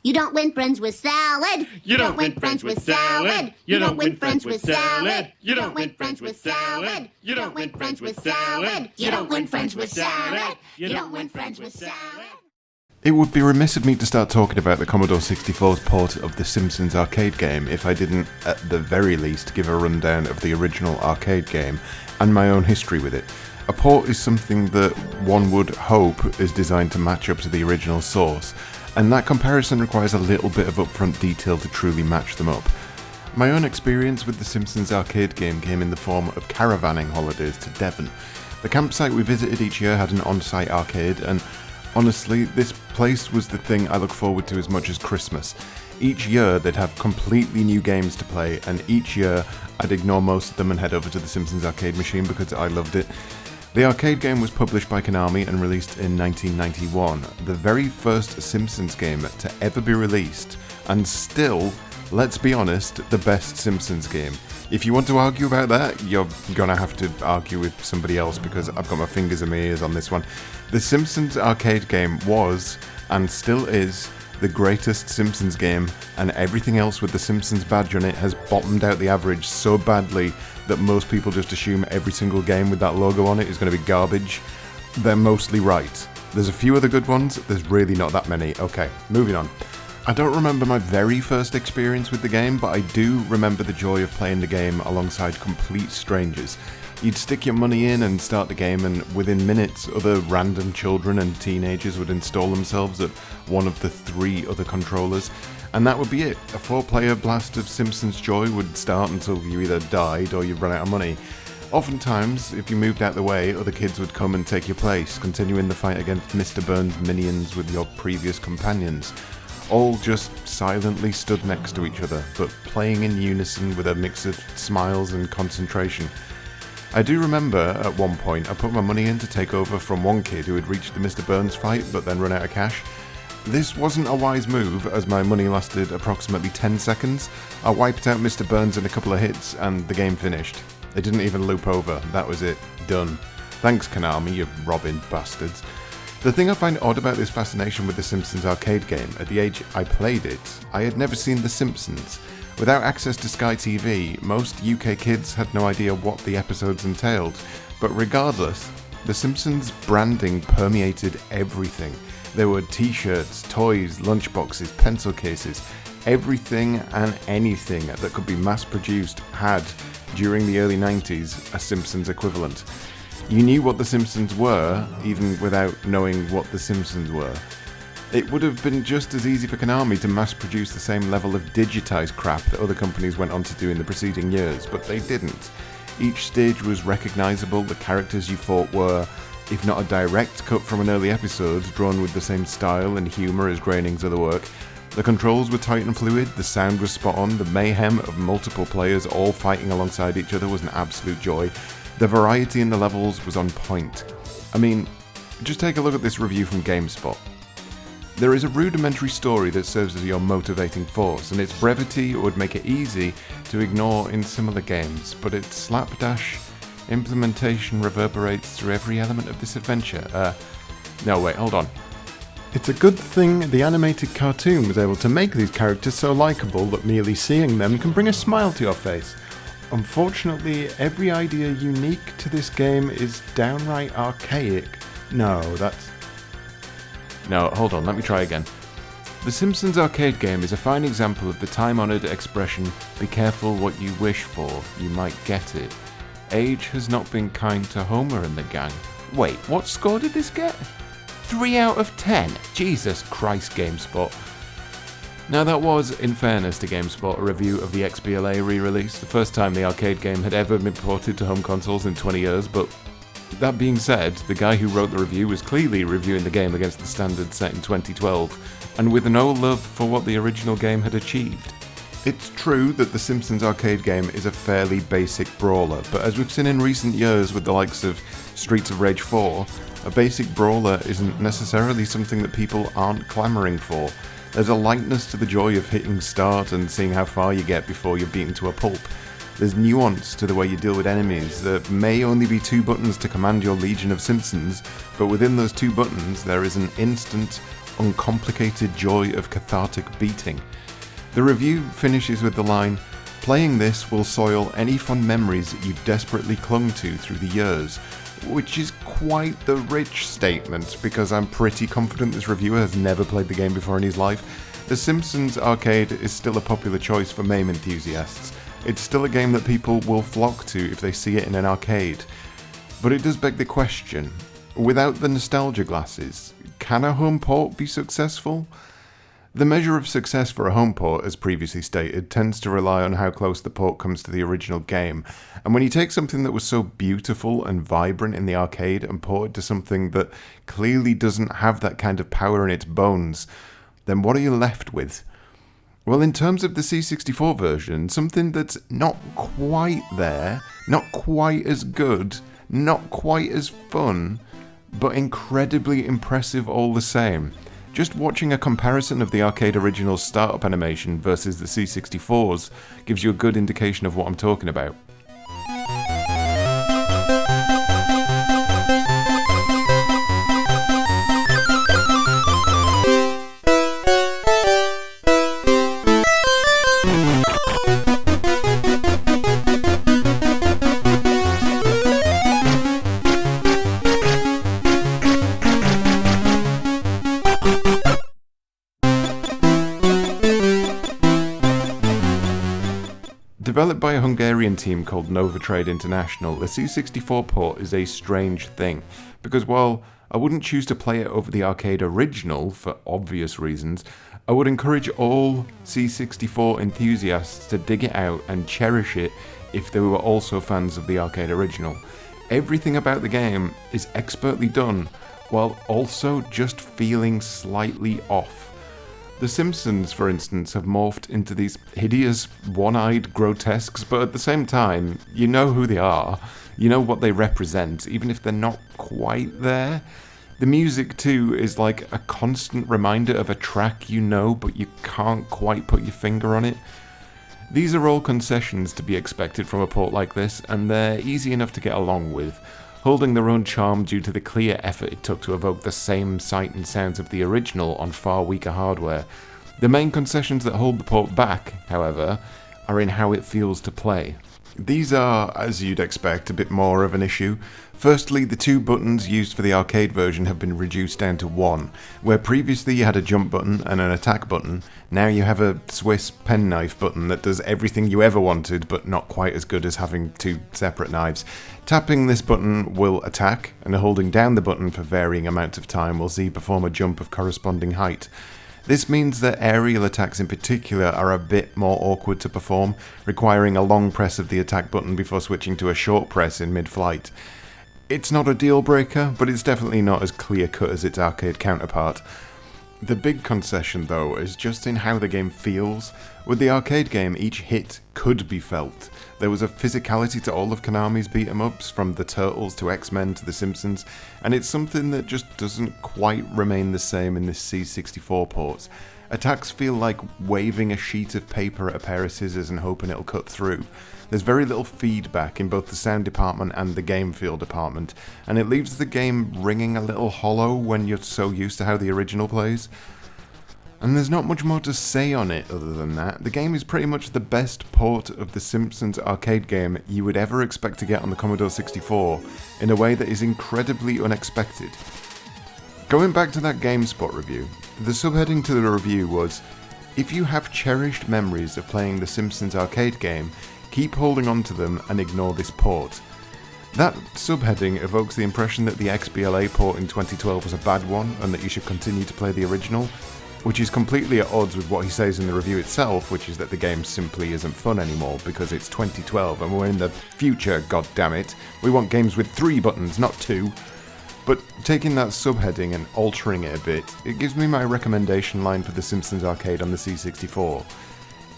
You don't win friends with salad. You don't win friends with salad. You don't win friends with salad. You don't win friends with salad. You don't win friends with salad. You don't win friends with salad. You don't win friends with salad. It would be remiss of me to start talking about the Commodore 64's port of the Simpsons Arcade game if I didn't, at the very least, give a rundown of the original arcade game and my own history with it. A port is something that one would hope is designed to match up to the original source, and that comparison requires a little bit of upfront detail to truly match them up. My own experience with the Simpsons Arcade game came in the form of caravanning holidays to Devon. The campsite we visited each year had an on-site arcade, and honestly, this place was the thing I look forward to as much as Christmas. Each year they'd have completely new games to play, and each year I'd ignore most of them and head over to the Simpsons Arcade machine because I loved it. The arcade game was published by Konami and released in 1991, the very first Simpsons game to ever be released, and still, let's be honest, the best Simpsons game. If you want to argue about that, you're gonna have to argue with somebody else because I've got my fingers in my ears on this one. The Simpsons Arcade game was, and still is, the greatest Simpsons game, and everything else with the Simpsons badge on it has bottomed out the average so badly that most people just assume every single game with that logo on it is going to be garbage. They're mostly right. There's a few other good ones, there's really not that many. Okay, moving on. I don't remember my very first experience with the game, but I do remember the joy of playing the game alongside complete strangers. You'd stick your money in and start the game, and within minutes other random children and teenagers would install themselves at one of the 3 other controllers, and that would be it. A 4-player blast of Simpsons joy would start until you either died or you'd run out of money. Oftentimes, if you moved out the way, other kids would come and take your place, continuing the fight against Mr. Burns' minions with your previous companions. All just silently stood next to each other, but playing in unison with a mix of smiles and concentration. I do remember, at one point, I put my money in to take over from one kid who had reached the Mr. Burns fight, but then run out of cash. This wasn't a wise move, as my money lasted approximately 10 seconds. I wiped out Mr. Burns in a couple of hits, and the game finished. It didn't even loop over. That was it. Done. Thanks, Konami, you robbing bastards. The thing I find odd about this fascination with the Simpsons Arcade game, at the age I played it, I had never seen The Simpsons. Without access to Sky TV, most UK kids had no idea what the episodes entailed. But regardless, The Simpsons branding permeated everything. There were t-shirts, toys, lunchboxes, pencil cases. Everything and anything that could be mass-produced had, during the early 90s, a Simpsons equivalent. You knew what The Simpsons were, even without knowing what The Simpsons were. It would have been just as easy for Konami to mass-produce the same level of digitized crap that other companies went on to do in the preceding years, but they didn't. Each stage was recognizable, the characters you fought were, if not a direct cut from an early episode, drawn with the same style and humour as Groening's other work. The controls were tight and fluid, the sound was spot on, the mayhem of multiple players all fighting alongside each other was an absolute joy. The variety in the levels was on point. I mean, just take a look at this review from GameSpot. There is a rudimentary story that serves as your motivating force, and its brevity would make it easy to ignore in similar games, but its slapdash implementation reverberates through every element of this adventure. No, wait, hold on. It's a good thing the animated cartoon was able to make these characters so likeable that merely seeing them can bring a smile to your face. Unfortunately, every idea unique to this game is downright archaic. No, hold on, let me try again. The Simpsons Arcade game is a fine example of the time-honoured expression, be careful what you wish for, you might get it. Age has not been kind to Homer and the gang. Wait, what score did this get? 3 out of 10? Jesus Christ, GameSpot. Now that was, in fairness to GameSpot, a review of the XBLA re-release, the first time the arcade game had ever been ported to home consoles in 20 years, but that being said, the guy who wrote the review was clearly reviewing the game against the standards set in 2012, and with no love for what the original game had achieved. It's true that the Simpsons Arcade game is a fairly basic brawler, but as we've seen in recent years with the likes of Streets of Rage 4, a basic brawler isn't necessarily something that people aren't clamouring for. There's a lightness to the joy of hitting start and seeing how far you get before you're beaten to a pulp. There's nuance to the way you deal with enemies. There may only be 2 buttons to command your legion of Simpsons, but within those 2 buttons there is an instant, uncomplicated joy of cathartic beating. The review finishes with the line, "Playing this will soil any fond memories that you've desperately clung to through the years," which is quite the rich statement, because I'm pretty confident this reviewer has never played the game before in his life. The Simpsons Arcade is still a popular choice for MAME enthusiasts. It's still a game that people will flock to if they see it in an arcade. But it does beg the question, without the nostalgia glasses, can a home port be successful? The measure of success for a home port, as previously stated, tends to rely on how close the port comes to the original game. And when you take something that was so beautiful and vibrant in the arcade and port it to something that clearly doesn't have that kind of power in its bones, then what are you left with? Well, in terms of the C64 version, something that's not quite there, not quite as good, not quite as fun, but incredibly impressive all the same. Just watching a comparison of the arcade original's startup animation versus the C64's gives you a good indication of what I'm talking about. Developed by a Hungarian team called Nova Trade International, the C64 port is a strange thing, because while I wouldn't choose to play it over the arcade original for obvious reasons, I would encourage all C64 enthusiasts to dig it out and cherish it if they were also fans of the arcade original. Everything about the game is expertly done, while also just feeling slightly off. The Simpsons, for instance, have morphed into these hideous, one-eyed grotesques, but at the same time, you know who they are, you know what they represent, even if they're not quite there. The music, too, is like a constant reminder of a track you know, but you can't quite put your finger on it. These are all concessions to be expected from a port like this, and they're easy enough to get along with, holding their own charm due to the clear effort it took to evoke the same sight and sounds of the original on far weaker hardware. The main concessions that hold the port back, however, are in how it feels to play. These are, as you'd expect, a bit more of an issue. Firstly, the 2 buttons used for the arcade version have been reduced down to 1. Where previously you had a jump button and an attack button, now you have a Swiss penknife button that does everything you ever wanted, but not quite as good as having 2 separate knives. Tapping this button will attack, and holding down the button for varying amounts of time will see you perform a jump of corresponding height. This means that aerial attacks in particular are a bit more awkward to perform, requiring a long press of the attack button before switching to a short press in mid-flight. It's not a deal breaker, but it's definitely not as clear-cut as its arcade counterpart. The big concession, though, is just in how the game feels. With the arcade game, each hit could be felt. There was a physicality to all of Konami's beat-em-ups, from the Turtles to X-Men to the Simpsons, and it's something that just doesn't quite remain the same in this C64 port. Attacks feel like waving a sheet of paper at a pair of scissors and hoping it'll cut through. There's very little feedback in both the sound department and the game feel department, and it leaves the game ringing a little hollow when you're so used to how the original plays. And there's not much more to say on it other than that. The game is pretty much the best port of the Simpsons arcade game you would ever expect to get on the Commodore 64, in a way that is incredibly unexpected. Going back to that GameSpot review, the subheading to the review was, "If you have cherished memories of playing the Simpsons arcade game, keep holding on to them and ignore this port." That subheading evokes the impression that the XBLA port in 2012 was a bad one and that you should continue to play the original, which is completely at odds with what he says in the review itself, which is that the game simply isn't fun anymore because it's 2012 and we're in the future, goddammit. We want games with 3 buttons, not 2. But taking that subheading and altering it a bit, it gives me my recommendation line for the Simpsons Arcade on the C64.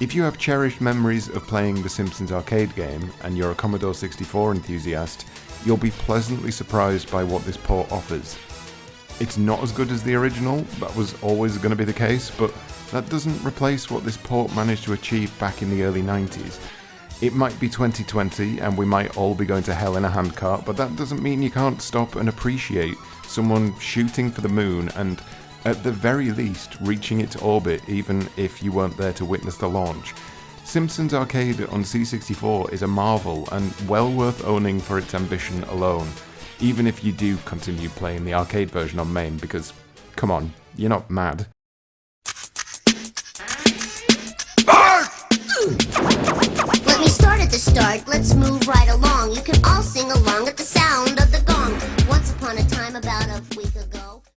If you have cherished memories of playing the Simpsons Arcade game, and you're a Commodore 64 enthusiast, you'll be pleasantly surprised by what this port offers. It's not as good as the original, that was always going to be the case, but that doesn't replace what this port managed to achieve back in the early 90s. It might be 2020 and we might all be going to hell in a handcart, but that doesn't mean you can't stop and appreciate someone shooting for the moon and At the very least, reaching its orbit even if you weren't there to witness the launch. Simpsons Arcade on C64 is a marvel and well worth owning for its ambition alone, even if you do continue playing the arcade version on main, because, come on, you're not mad. Let me start at the start, let's move right along. You can all sing along at the sound of the gong. Once upon a time, about a week ago.